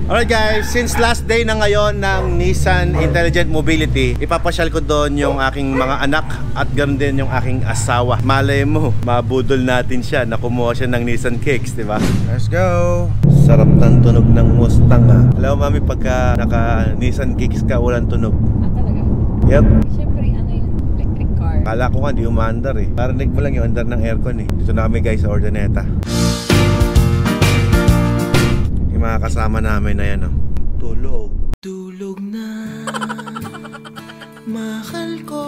Alright guys, since last day na ngayon ng Nissan Intelligent Mobility, ipapasyal ko doon yung aking mga anak at ganoon din yung aking asawa. Malay mo, mabudol natin siya na kumuha siya ng Nissan Kicks, di ba? Let's go! Sarap ng tunog ng Mustang ah. Alam mo mami, pagka naka Nissan Kicks ka, walang tunog. Ah, talaga? Yep. Siyempre, ano yung electric car? Kala ko nga, di umaandar eh. Parinig mo lang yung andar ng aircon eh. Dito na kami guys sa Urdaneta. Mga kasama namin na yan, oh. Tulog. Tulog na, mahal ko.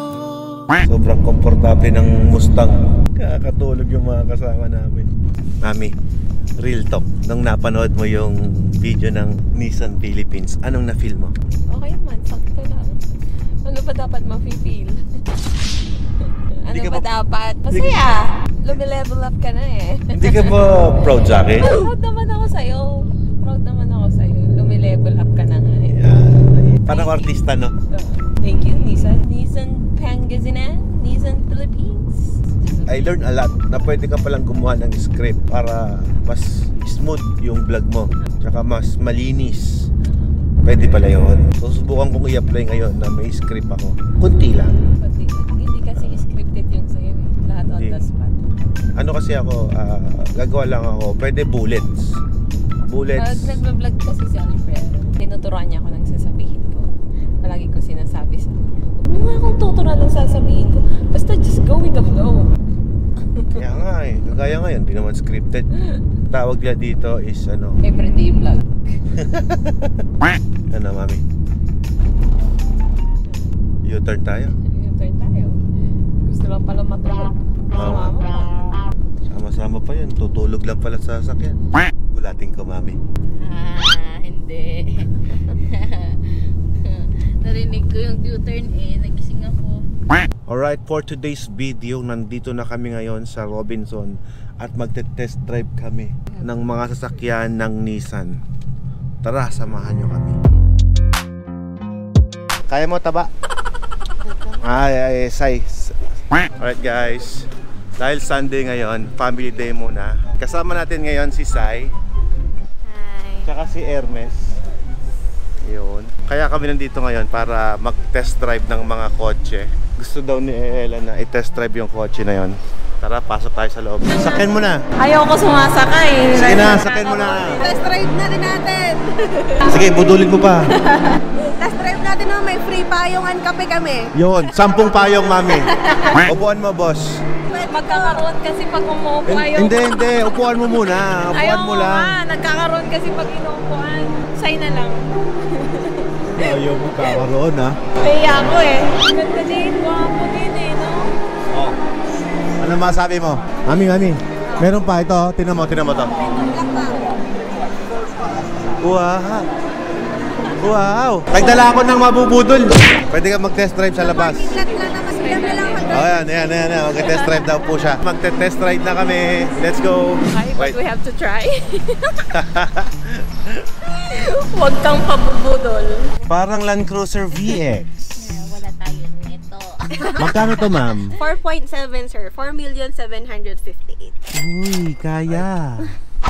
Sobrang komportable ng Mustang. Kakatulog yung mga kasama namin. Mami, real talk. Nung napanood mo yung video ng Nissan Philippines, anong na-feel mo? Okay man, sakto lang. Ano ba dapat ma-feel? Ano ba dapat? Masaya! Lumilevel up ka na eh. Hindi ka ba proud sa akin? Proud naman ako sa'yo. Proud naman ako sa'yo. Lumilevel up ka na nga eh. Yeah. Parang artista, no? Thank you, Nissan. Nissan Pangasinan. Nissan Philippines. I learned a lot na pwede ka palang gumawa ng script para mas smooth yung vlog mo. Tsaka mas malinis. Pwede pala yun. So, subukan kong i-apply ngayon na may script ako. Kunti lang. Hindi kasi scripted yung sa'yo eh. Lahat on the spot. Ano kasi ako, gagawa lang ako. Pwede bullets. Bullets. Nagbablog kasi si Alfred. Tinuturuan niya ako ng sasabihin ko. Palagi ko sinasabi sa kanya, huwag mo nga akong tuturuan ng sasabihin ko. Basta just go with the flow. Kaya nga eh. Kagaya ngayon, di naman scripted. Tawag niya dito is ano. Everyday vlog. Ano mami? U-turn tayo. U-turn tayo. Gusto lang pala matulog. Sama mo. Sama-sama pa yun. Tutulog lang pala sa sasakyan. Gulating ko mami. Hindi. Narinig ko yung U-turn eh. Nagising ako. Alright, for today's video, nandito na kami ngayon sa Robinson at magte-test drive kami ng mga sasakyan ng Nissan. Tara, samahan nyo kami. Kaya mo taba? Ay, size. Alright guys, dahil Sunday ngayon, family day muna. Kasama natin ngayon si Sai. Hi. Tsaka si Hermes. Yun. Kaya kami nandito ngayon para mag-test drive ng mga kotse. Gusto daw ni Ella na i-test drive yung kotse na yon. Tara, pasok tayo sa loob. Sakyan mo na. Ayaw ko sumasakay. Sige na, sakyan mo na. Test drive na rin natin. Sige, budulin mo pa. Test drive natin na may free payongan kape kami. Yun, 10 payong mami. Upuan mo, boss. Magkakaroon kasi pag umuupo ayaw. Hindi. Upuan mo muna. Upuan mo lang. Nagkakaroon kasi pag inuupuan. Say na lang. Ayaw mo kakaroon, ha? Kaya ako eh. Ganda din. Guwapo din eh, no? Oh. Ano masabi mo? Mami. Meron pa ito. Tinan mo to. Wow. Nagdala ako ng mabubudol. Pwede ka mag-test drive sa labas. Ayan. Mag-test drive daw po siya. Magte-test drive na kami. Let's go. But we have to try. Huwag kang pabubudol. Parang Land Cruiser VX. Wala tayo nito. Magkano to, ma'am? 4.7 sir, 4,758,000. Uy, kaya.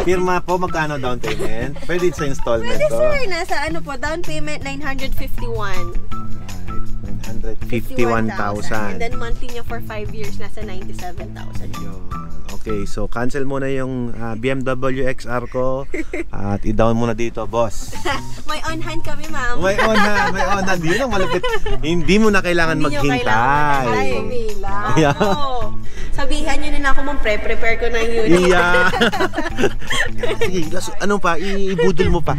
Firma po, magkano down payment? Pwede sa installment Pwede to? sir, nasa ano po, down payment 951. 951,000. And then monthly niya for 5 years, nasa 97,000. Okay, so cancel muna yung BMW XR ko at i-down muna dito, boss. May on-hand kami, ma'am. May on-hand. Yun ang malapit. Hindi mo na kailangan maghintay. Yeah. Sabihan nyo na ako, ma'am, prepare ko na yung unit. Yeah. Sige, ano pa? Ibudol mo pa.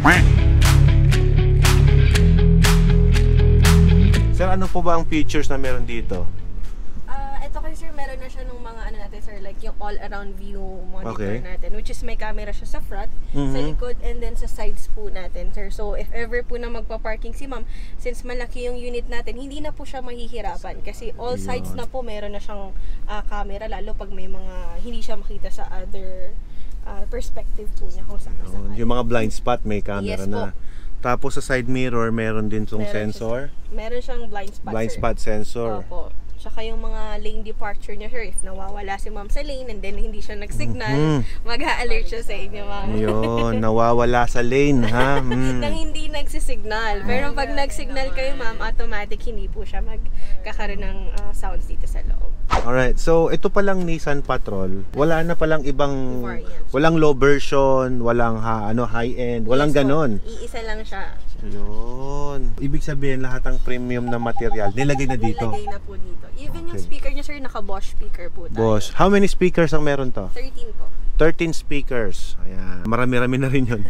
Sir, ano po ba ang features na meron dito? Ito kasi sir, meron na siya nung mga ano natin sir, like yung all-around view monitor Okay. natin, which is may camera siya sa front, sa likod, and then sa sides po natin sir. So if ever po na magpa-parking si ma'am, since malaki yung unit natin, hindi na po siya mahihirapan kasi all sides na po meron na siyang camera, lalo pag may mga hindi siya makita sa other perspective po niya kung saan. Yung mga blind spot may camera Yes na. po. Tapos sa side mirror meron din tong sensor. Meron siyang blind spot Blind sir. spot sensor. Opo. Tsaka yung mga lane departure niya, sir, if nawawala si ma'am sa lane and then hindi siya nag-signal, mag-a-alert siya sa inyo, ma'am. Yun, nawawala sa lane, ha? Nang hindi nagsisignal. Pero pag nag-signal kayo, ma'am, automatic hindi po siya magkakaroon ng sounds dito sa loob. Alright, so ito palang Nissan Patrol, wala na palang ibang, Variants. walang low version, walang high-end, walang Yes po. ganon. Iisa lang siya. Yun. Ibig sabihin, lahat ng premium na material, nilagay na dito. Nilagay na po dito. Even yung Okay. speaker niya, sir, naka-Bosch speaker po tayo. Boss, how many speakers ang meron to? 13 po. 13 speakers. Ayan. Marami-rami na rin yun.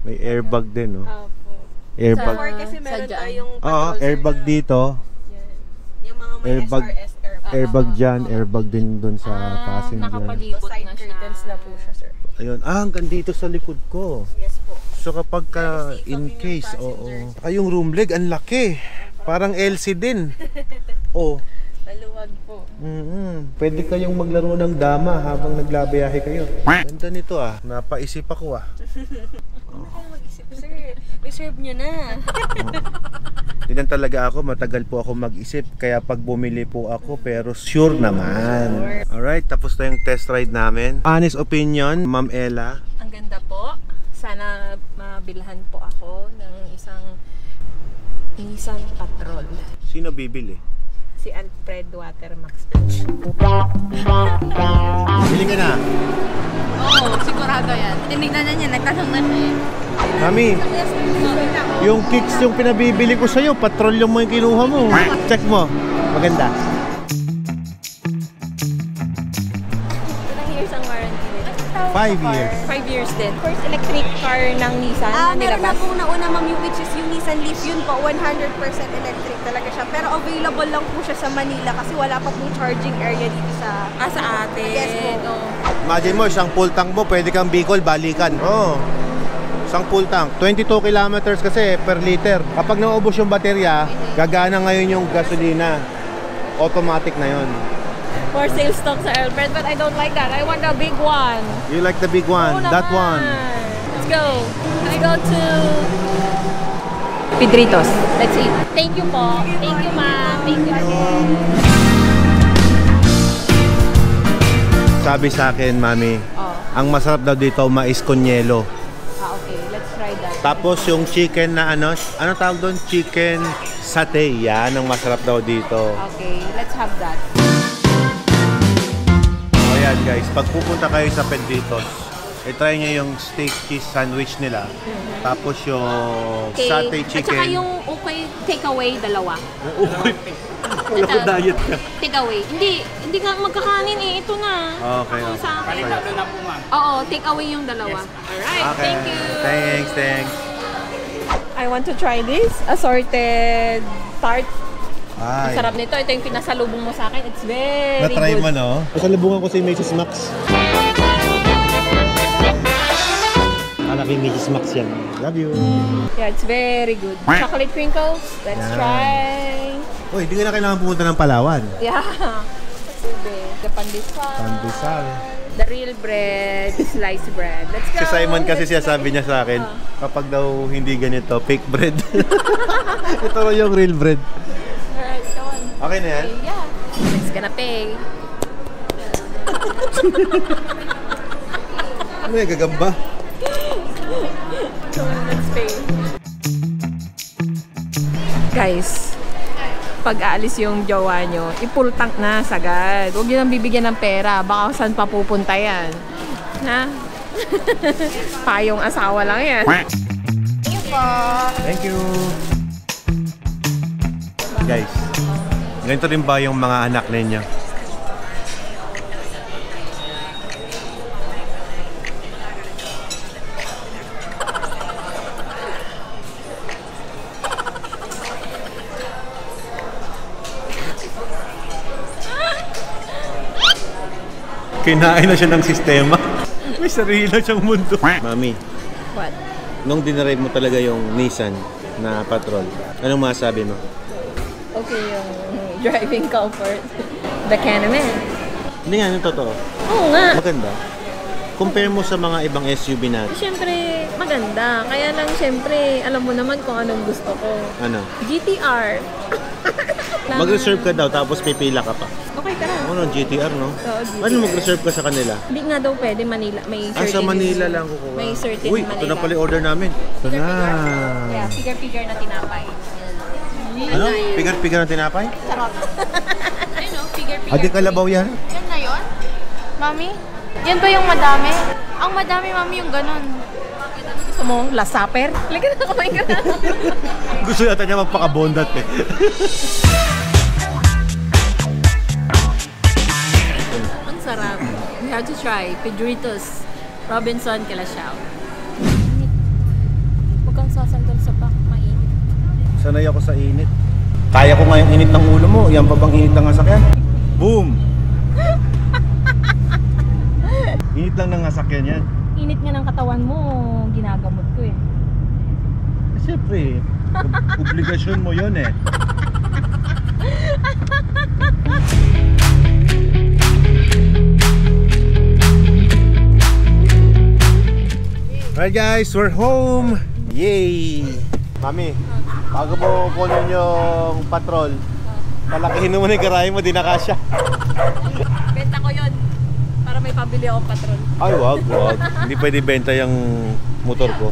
May airbag din, no? Opo. Airbag. Before kasi meron Sa tayong Oo, patrol, sir, airbag na- dito. Yan. Yung mga may Airbag. SRS airbag. Airbag dyan, airbag din dun sa passenger. nakapalibot Side na siya. curtains na po siya, sir. Ayun, hanggang dito sa likod ko. Yes po. So kapag ka, Very safe in kami ng case, passenger. Kayong room leg, ang laki. Parang LC din. Oh. Maluwag po. Pwede kayong maglaro ng dama habang naglabiyahe kayo. Ganda nito ah. Napaisip ako ah. Ano kayo mag-isip, sir? Reserve nyo na. Ganyan talaga ako, matagal po ako mag-isip. Kaya pag bumili po ako, pero sure naman. Alright, tapos na yung test ride namin. Honest opinion, Ma'am Ella. Ang ganda po. Sana mabilhan po ako ng isang Nissan Patrol. Sino bibili? Si Alfred Watermax. Bili ka na. Oo, sigurado yan. Tinignan na niya, nagtanong na siya eh. Mami, yung kicks yung pinabibili ko sa'yo, patrol yung mo yung kinuha mo. Check mo. Maganda. Ilang years ang warranty nila? 5 years. 5 years din. First electric car ng Nissan na Meron na nilabas. pong nauna, ma'am, yung which is yung Nissan Leaf. Yun po, 100% electric talaga siya. Pero available lang po siya sa Manila kasi wala pa pong charging area dito sa... Sa atin. Yes po. Oo. Imagine mo, isang full tank mo, pwede kang Bicol, balikan. Oo. Isang full tank. 22 kilometers kasi per liter. Kapag naubos yung baterya, gagana ngayon yung gasolina. Automatic na yon. For sale stock sa Alfred, but I don't like that. I want the big one. You like the big one? Oo That naman. one. Let's go. I go to Pedritos. Let's eat. Thank you po. Thank you, ma'am. Thank you. Sabi sa akin, Mami, Oh. ang masarap daw dito, mais con yelo. Okay. Let's try that. Tapos yung chicken na ano tawag doon? Chicken satay. Yan, ang masarap daw dito. Okay. Let's have that. O yan guys, pag pupunta kayo sa Pedritos, i-try nyo yung steak cheese sandwich nila. Tapos yung satay At chicken. saka yung okay takeaway, dalawa. Wala ko diet ka. Takeaway. Hindi nga magkakanin eh. Ito na. Okay. Ito sa akin. Tatlo na po, ma'am. Oo, takeaway yung dalawa. Alright, Okay. thank you. Thanks. I want to try this. Assorted tart. Ang Ay. sarap nito. Ito yung pinasalubong mo sa akin. It's very Na-try good. mo, no? Pasalubungan ko si Mrs. Max. Anak ni Mrs. Max yan. Love you. Yeah, it's very good. Chocolate crinkles. Let's Yan. try. Uy, hindi ka na kailangan pumunta ng Palawan. Yeah. The pandesal. Pandesal. The real bread. Sliced bread. Let's go. Si Simon kasi Let's siya sabi niya sa akin, kapag daw hindi ganito, fake bread. Ito raw yung real bread. Alright, go on. Okay na yan? Yeah. It's gonna pay. Ano yung gagamba? Let's pay. Guys, pag aalis yung jowa nyo, i-full tank na sagad. Huwag nyo nang bibigyan ng pera. Baka saan pa pupunta yan. Ha? Payong asawa lang yan. Thank you. Guys, ganito rin ba yung mga anak ninyo? Kinain na siya ng sistema. May sarili na siyang mundo. Mami, What? nung dinarive mo talaga yung Nissan na Patrol, anong masabi mo? Okay yung driving comfort. The Canaman. Hindi nga, yung totoo. Oo nga. Maganda. Compare mo sa mga ibang SUV natin. Siyempre, maganda. Kaya lang, siyempre, alam mo naman kung anong gusto ko. Ano? GTR. Mag-reserve ka daw, tapos pipila ka pa. Okay, tara. Ano, GTR, no? Oo, GTR. Ano, mag-reserve ka sa kanila? Hindi nga daw pwede Manila. May certain... Sa Manila lang kukuha. May certain Uy, Manila. ito na pala yung order namin. Ito na. Yeah, figure-figure na tinapay. Ano? Pigar-pigar na tinapay? Sarap. Ayun o, figure-figure. Adi kalabaw yan? Yan na yun? Mami? Yan ba yung madami? Ang madami, mami, yung ganun. Gusto mo, last supper? Lagi na kumain ka na. Gusto yata niya magpakabondat eh. Ang sarap. We have to try. Pedritos. Robinson Calasiao. Huwag kang sasandal sa back, mainit. Sanay ako sa init. Kaya ko nga yung init ng ulo mo. Yan pa bang init ng sasakyan? Boom! Init lang ng sasakyan yan. Init nga ng katawan mo, ginagamot ko eh. Siyempre, obligasyon mo yun eh. Alright guys, we're home! Yay! Mami, bago mo kunin yung patrol, palakihin mo na yung garahe mo, di na kasya. Benta ko yun. Para may pabili akong patron. Ay, wag. Hindi pwede benta yung motor ko.